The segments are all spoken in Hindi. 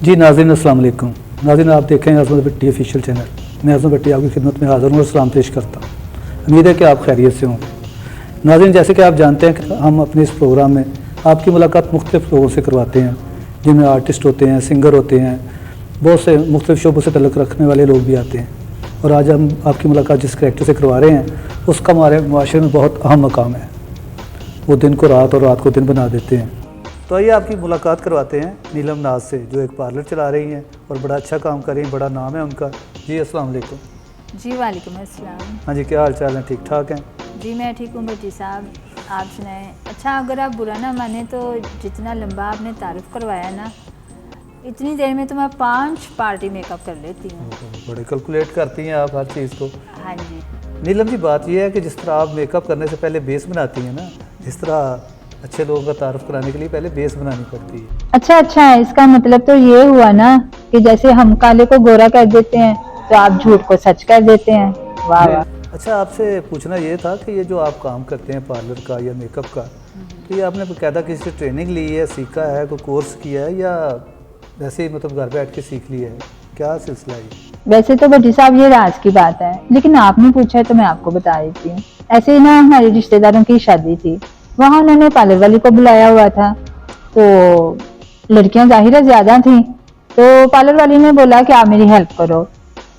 जी नाज़रीन अस्सलाम वालेकुम। नाज़रीन आप देखें अज़मत भट्टी ऑफिशियल चैनल। मैं अज़मत भट्टी आपकी खिदमत में हाज़िर हूँ और सलाम पेश करता हूँ। उम्मीद है कि आप खैरियत से होंगे। नाज़रीन जैसे कि आप जानते हैं कि हम अपने इस प्रोग्राम में आपकी मुलाकात मुख्तलिफ़ लोगों से करवाते हैं, जिनमें आर्टिस्ट होते हैं, सिंगर होते हैं, बहुत से मुख्तलिफ़ शोबों से तल्लुक़ रखने वाले लोग भी आते हैं। और आज हम आपकी मुलाकात जिस करैक्टर से करवा रहे हैं उसका हमारे माशरे में बहुत अहम मकाम है। वो दिन को रात और रात को दिन बना देते हैं। तो आइए आपकी मुलाकात करवाते हैं नीलम नाज से, जो एक पार्लर चला रही हैं और बड़ा अच्छा काम कर रही हैं, बड़ा नाम है उनका। जी अस्सलाम वालेकुम। जी वालेकुम अस्सलाम। हाँ जी, क्या हाल चाल है? ठीक ठाक हैं? जी मैं ठीक हूँ भट्टी साहब, आप सुनाएं। अच्छा अगर आप बुरा ना माने तो जितना लंबा आपने तारुफ करवाया ना, इतनी देर में तो मैं 5 पार्टी मेकअप कर लेती हूँ। बड़े कैलकुलेट करती हैं आप हर चीज़ को। हाँ जी। नीलम जी, बात यह है कि जिस तरह आप मेकअप करने से पहले बेस बनाती हैं ना, इस तरह अच्छे लोगों का तारुफ कराने के लिए पहले बेस बनानी पड़ती है। अच्छा, इसका मतलब तो ये हुआ ना कि जैसे हम काले को गोरा कर देते हैं तो आप झूठ को सच कर देते हैं। वाह वाह। अच्छा, आपसे पूछना ये था कि ये जो आप काम करते हैं पार्लर का या मेकअप का, तो ये आपने बाकायदा किसी से ट्रेनिंग ली है, सीखा है, कोई कोर्स किया है, या वैसे ही मतलब घर बैठ के सीख लिया है? क्या सिलसिला है? वैसे तो भट्टी साहब ये राज की बात है, लेकिन आपने पूछा है तो मैं आपको बता देती हूँ। ऐसे ही ना हमारे रिश्तेदारों की शादी थी, वहाँ उन्होंने पार्लर वाली को बुलाया हुआ था। तो लड़कियां जाहिर है ज्यादा थी, तो पार्लर वाली ने बोला कि आप मेरी हेल्प करो,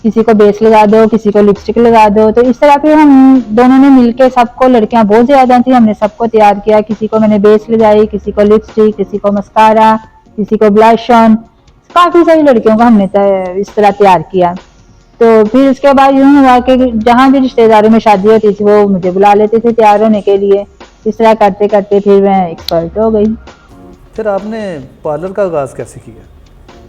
किसी को बेस लगा दो, किसी को लिपस्टिक लगा दो। तो इस तरह फिर हम दोनों ने मिलके, सबको, लड़कियां बहुत ज्यादा थी, हमने सबको तैयार किया। किसी को मैंने बेस लगाई, किसी को लिपस्टिक, किसी को मस्कारा, किसी को ब्लश ऑन, काफी सारी लड़कियों को हमने इस तरह तैयार किया। तो फिर उसके बाद यूं हुआ कि जहाँ भी रिश्तेदारों में शादी होती थी वो मुझे बुला लेते थे तैयार होने के लिए। इस तरह करते करते फिर मैं एक्सपर्ट हो गई। फिर आपने पार्लर का आगाज़ कैसे किया?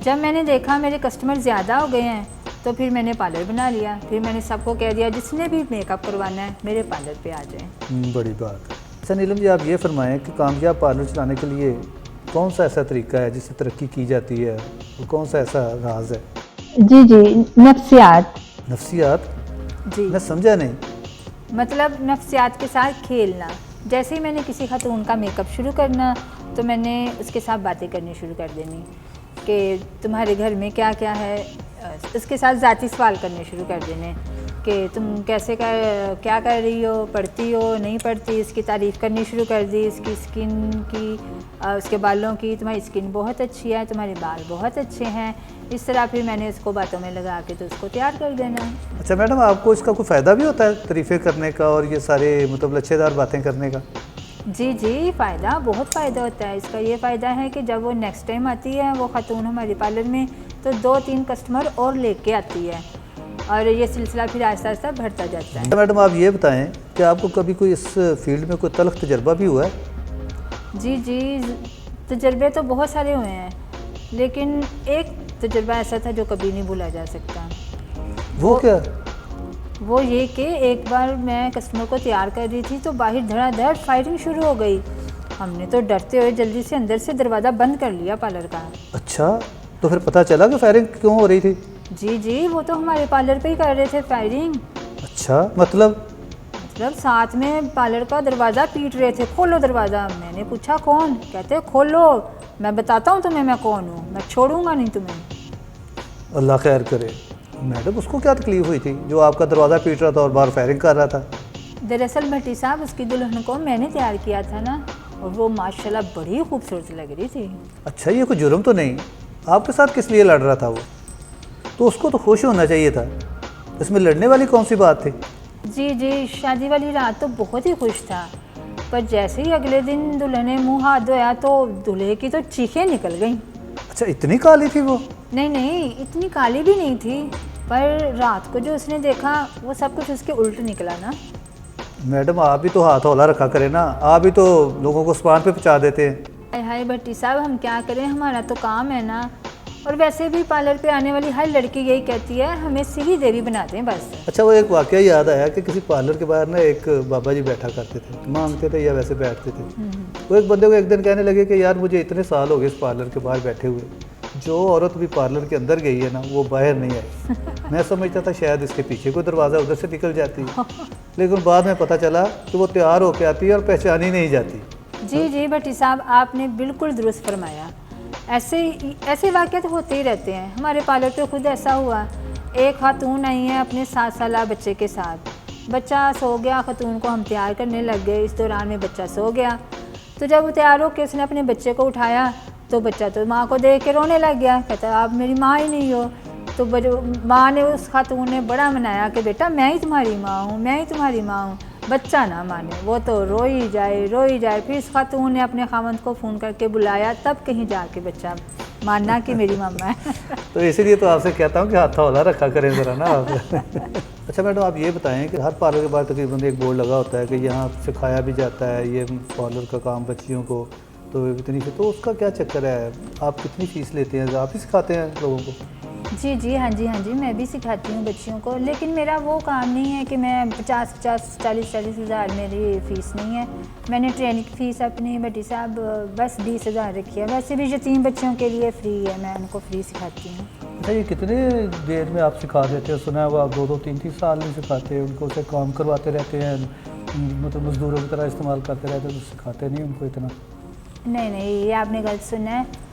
जब मैंने देखा मेरे कस्टमर ज़्यादा हो गए हैं तो फिर मैंने पार्लर बना लिया। फिर मैंने सबको कह दिया जिसने भी मेकअप करवाना है मेरे पार्लर पे आ जाए। बड़ी बात। अच्छा नीलम जी, आप ये फरमाएं कि कामयाब पार्लर चलाने के लिए कौन सा ऐसा तरीका है जिससे तरक्की की जाती है, और कौन सा ऐसा राज है? जी, नफ्सियात। नफ्सियात? जी मैं समझा नहीं। मतलब नफ्सियात के साथ खेलना। जैसे ही मैंने किसी खातून का मेकअप शुरू करना तो मैंने उसके साथ बातें करनी शुरू कर देनी कि तुम्हारे घर में क्या क्या है। उसके साथ ज़ाती सवाल करने शुरू कर देने कि तुम कैसे क्या कर रही हो, पढ़ती हो, नहीं पढ़ती। इसकी तारीफ़ करनी शुरू कर दी, इसकी स्किन की, उसके बालों की। तुम्हारी स्किन बहुत अच्छी है, तुम्हारे बाल बहुत अच्छे हैं। इस तरह फिर मैंने इसको बातों में लगा के तो उसको तैयार कर देना। अच्छा मैडम, आपको इसका कोई फ़ायदा भी होता है तारीफ़ें करने का और ये सारे मतलब लच्छेदार बातें करने का? जी फ़ायदा, बहुत फ़ायदा होता है इसका। ये फ़ायदा है कि जब वो नेक्स्ट टाइम आती है वो खातून हमारे पार्लर में तो 2-3 कस्टमर और लेके आती है और ये सिलसिला फिर आहिस्ता आहिस्ता बढ़ता जाता है। मैडम आप ये बताएं कि आपको कभी कोई इस फील्ड में कोई तल्ख तजर्बा भी हुआ है? जी तजर्बे तो बहुत सारे हुए हैं, लेकिन एक तजर्बा ऐसा था जो कभी नहीं भूला जा सकता। वो क्या? वो ये कि एक बार मैं कस्टमर को तैयार कर रही थी तो बाहर धड़ाधड़ फायरिंग शुरू हो गई। हमने तो डरते हुए जल्दी से अंदर से दरवाज़ा बंद कर लिया पार्लर का। अच्छा, तो फिर पता चला कि फायरिंग क्यों हो रही थी? जी वो तो हमारे पार्लर पे ही कर रहे थे फायरिंग। अच्छा, मतलब साथ में पार्लर का दरवाज़ा पीट रहे थे, खोलो दरवाज़ा। मैंने पूछा कौन? कहते खोलो, मैं बताता हूँ तुम्हें मैं कौन हूँ, मैं छोड़ूंगा नहीं तुम्हें। अल्लाह खैर करे। मैडम उसको क्या तकलीफ हुई थी जो आपका दरवाज़ा पीट रहा था और बाहर फायरिंग कर रहा था? दरअसल भट्टी साहब उसकी दुल्हन को मैंने तैयार किया था ना, और वो माशाल्लाह बड़ी खूबसूरत लग रही थी। अच्छा, ये कोई जुर्म तो नहीं? आपके साथ किस लिए लड़ रहा था वो? तो उसको तो खुश होना चाहिए था, इसमें लड़ने वाली कौन सी बात थी? जी शादी वाली रात तो बहुत ही खुश था, पर जैसे ही अगले दिन दुल्हन ने मुँह हाथ धोया तो दूल्हे की तो चीखें निकल गईं। अच्छा, इतनी काली थी वो? नहीं इतनी काली भी नहीं थी, पर रात को जो उसने देखा वो सब कुछ उसके उल्ट निकला ना। मैडम आप भी तो हाथ हौला रखा करें ना, आप भी तो लोगों को स्पान पे पहुंचा देते हैं। हाय भट्टी साहब, हम क्या करें, हमारा तो काम है ना। और वैसे भी पार्लर पे आने वाली हर लड़की यही कहती है हमें सीधी देवी बना दें बस। अच्छा, वो एक वाकया याद आया कि किसी पार्लर के बाहर ना एक बाबा जी बैठा करते थे, मांगते थे या वैसे बैठते थे। वो एक बंदे को एक दिन कहने लगे कि यार मुझे इतने साल हो गए इस पार्लर के बाहर बैठे हुए, जो औरत भी पार्लर के अंदर गई है ना वो बाहर नहीं आई। मैं समझता था शायद इसके पीछे कोई दरवाज़ा उधर से निकल जाती है, लेकिन बाद में पता चला कि वो तैयार होकर आती है और पहचानी नहीं जाती। जी भट्टी साहब, आपने बिल्कुल दुरुस्त फरमाया। ऐसे वाक़यात तो होते ही रहते हैं। हमारे पार्लर पे खुद ऐसा हुआ, एक खातून आई है अपने 7 साला बच्चे के साथ। बच्चा सो गया, खातून को हम तैयार करने लग गए, इस दौरान में बच्चा सो गया। तो जब वो तैयार होकर उसने अपने बच्चे को उठाया तो बच्चा तो माँ को देख के रोने लग गया, कहता आप मेरी माँ ही नहीं हो। तो माँ ने, उस खातून ने बड़ा मनाया कि बेटा मैं ही तुम्हारी माँ हूँ, मैं ही तुम्हारी माँ हूँ। बच्चा ना माने, वो तो रोई जाए। फिर इस खातून ने अपने खामंद को फ़ोन करके बुलाया, तब कहीं जाके बच्चा मानना कि मेरी मम्मा है। तो इसीलिए तो आपसे कहता हूँ कि हाथ हौला रखा करें ज़रा ना आप। अच्छा मैडम, आप ये बताएं कि हर पार्लर के बाद तकरीबन एक बोर्ड लगा होता है कि यहाँ सिखाया भी जाता है ये पार्लर का काम बच्चियों को, तो इतनी तो उसका क्या चक्कर है? आप कितनी फ़ीस लेते हैं? आप ही सिखाते हैं लोगों को? जी, हाँ जी, मैं भी सिखाती हूँ बच्चियों को, लेकिन मेरा वो काम नहीं है कि मैं 40 हज़ार मेरी फ़ीस नहीं है। मैंने ट्रेनिंग फ़ीस अपनी भट्टी साहब बस 20 हज़ार रखी है। वैसे भी यतीम बच्चों के लिए फ्री है, मैं उनको फ्री सिखाती हूँ। अच्छा, ये कितने देर में आप सिखा देते हो? सुना है वो आप 2-2, 3-3 साल नहीं सिखाते, उनको उसे काम करवाते रहते हैं, मतलब मज़दूरों की तरह इस्तेमाल करते रहते हैं, तो सिखाते नहीं उनको इतना? नहीं, ये आपने गलत सुना है।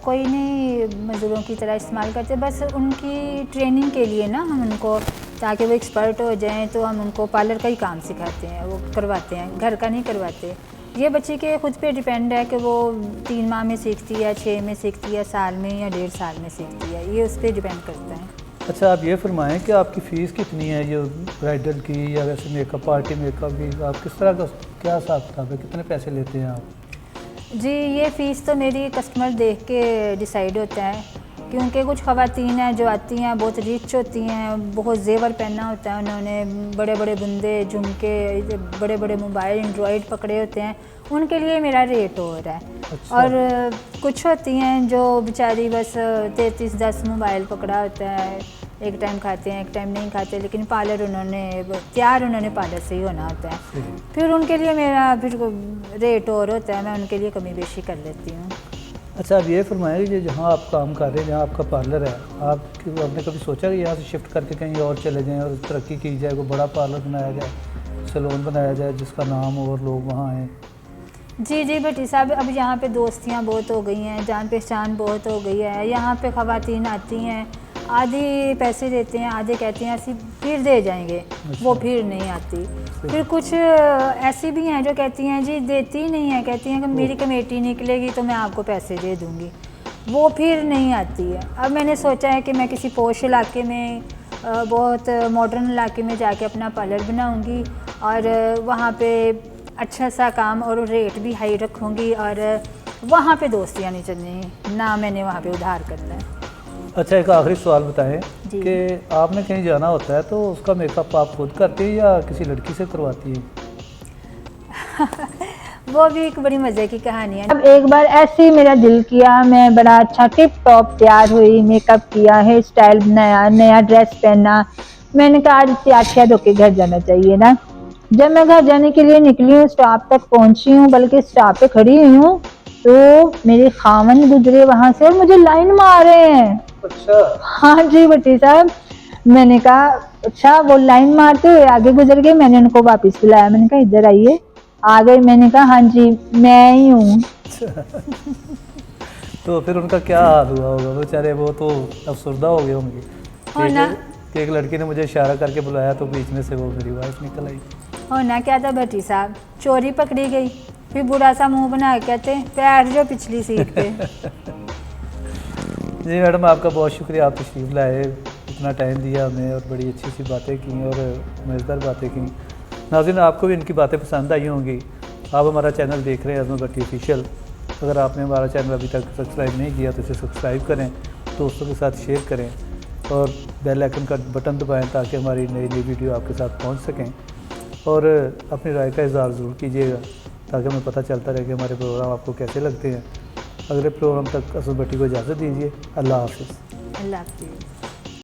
कोई नहीं मज़दूरों की तरह इस्तेमाल करते, बस उनकी ट्रेनिंग के लिए ना हम उनको, ताकि वो एक्सपर्ट हो जाएं, तो हम उनको पार्लर का ही काम सिखाते हैं, वो करवाते हैं, घर का नहीं करवाते। ये बच्चे के खुद पे डिपेंड है कि वो 3 माह में सीखती है, 6 में सीखती है, साल में या 1.5 साल में सीखती है, ये उस पर डिपेंड करता है। अच्छा, आप ये फरमाएं कि आपकी फ़ीस कितनी है ये ब्राइडल की या वैसे मेकअप, पार्टी मेकअप की? आप किस तरह का, क्या हिसाब किताब है, कितने पैसे लेते हैं आप? जी, ये फ़ीस तो मेरी कस्टमर देख के डिसाइड होता है, क्योंकि कुछ ख़वातीन हैं जो आती हैं बहुत रिच होती हैं, बहुत जेवर पहना होता है उन्होंने, बड़े बड़े बुंदे, झुमके, बड़े बड़े मोबाइल एंड्रॉयड पकड़े होते हैं, उनके लिए मेरा रेट हो रहा है। अच्छा। और कुछ होती हैं जो बेचारी बस 3310 मोबाइल पकड़ा होता है, एक टाइम खाते हैं एक टाइम नहीं खाते, लेकिन पार्लर उन्होंने पार्लर से ही होना होता है, फिर उनके लिए मेरा फिर रेट और होता है, मैं उनके लिए कमी बेशी कर लेती हूँ। अच्छा, आप ये फरमाएं कि जहाँ आप काम कर रहे हैं, जहाँ आपका पार्लर है, आपने कभी सोचा कि यहाँ से शिफ्ट करके कहीं और चले जाएं और तरक्की की जाए, कोई बड़ा पार्लर बनाया जाए, सैलून बनाया जाए जिसका नाम हो और लोग वहाँ आएँ? जी भट्टी साहब, अब यहाँ पे दोस्तियाँ बहुत हो गई हैं, जान पहचान बहुत हो गई है। यहाँ पे ख़वातीन आती हैं, आधे पैसे देते हैं, आधे कहते हैं ਅਸੀਂ फिर दे जाएंगे, वो फिर नहीं आती। फिर कुछ ऐसी भी हैं जो कहती हैं जी देती ही नहीं है, कहती हैं कि मेरी कमेटी निकलेगी तो मैं आपको पैसे दे दूँगी, वो फिर नहीं आती है। अब मैंने सोचा है कि मैं किसी पोश इलाके में, बहुत मॉडर्न इलाके में जाके अपना पार्लर बनाऊँगी और वहाँ पे अच्छा सा काम और रेट भी हाई रखूँगी, और वहाँ पे दोस्तियाँ नहीं चलनी, ना मैंने वहाँ पे उधार करना है। अच्छा, एक आखिरी सवाल बताएं जी। कि आपने कहीं जाना होता है तो उसका मेकअप आप खुद करती हैं या किसी लड़की से करवाती हैं? वो भी एक बड़ी मज़े की कहानी है। अब एक बार ऐसे ही मेरा दिल किया, मैं बड़ा अच्छा टिप टॉप तैयार हुई, मेकअप किया, हेयर स्टाइल बनाया, नया ड्रेस पहना। मैंने कहा आज तैयार होके घर जाना चाहिए ना। जब मैं घर जाने के लिए निकली हूँ, स्टॉप तक पहुंची हूँ, बल्कि स्टॉप पे खड़ी हुई हूँ, तो मेरे खामन गुजरे वहां से और मुझे लाइन मार रहे हैं। अच्छा। हाँ जी भट्टी साहब, मैंने कहा अच्छा, वो लाइन मारते हुए आगे गुजर गए। मैंने उनको वापस बुलाया, मैंने कहा इधर आइए। आ गए, मैंने कहा हाँ जी मैं ही हूँ। तो फिर उनका क्या हाल हुआ होगा बेचारे, वो तो अफसरदा हो गए होंगे कि एक लड़की ने मुझे इशारा करके बुलाया तो बीच में से वो मेरी वाइफ निकल आई। होना क्या था भट्टी साहब, चोरी पकड़ी गई, फिर बुरा सा मुंह बना के कहते पैर जो पिछली सीट पे। जी मैडम, आपका बहुत शुक्रिया, आप तशरीफ़ लाए, इतना टाइम दिया हमें और बड़ी अच्छी सी बातें की और मज़ेदार बातें की। नाज़रीन, आपको भी इनकी बातें पसंद आई होंगी। आप हमारा चैनल देख रहे हैं अज़मत भट्टी ऑफिशियल। अगर आपने हमारा चैनल अभी तक सब्सक्राइब नहीं किया तो इसे सब्सक्राइब करें, दोस्तों के साथ शेयर करें और बेल आइकन का बटन दबाएं ताकि हमारी नई वीडियो आपके साथ पहुंच सकें। और अपनी राय का इज़हार ज़रूर कीजिएगा ताकि हमें पता चलता रहे कि हमारे प्रोग्राम आपको कैसे लगते हैं। अगले प्रोग्राम तक अज़मत भट्टी को इजाज़त दीजिए। अल्लाह हाफ़िज़। अल्लाह हाफ़िज़।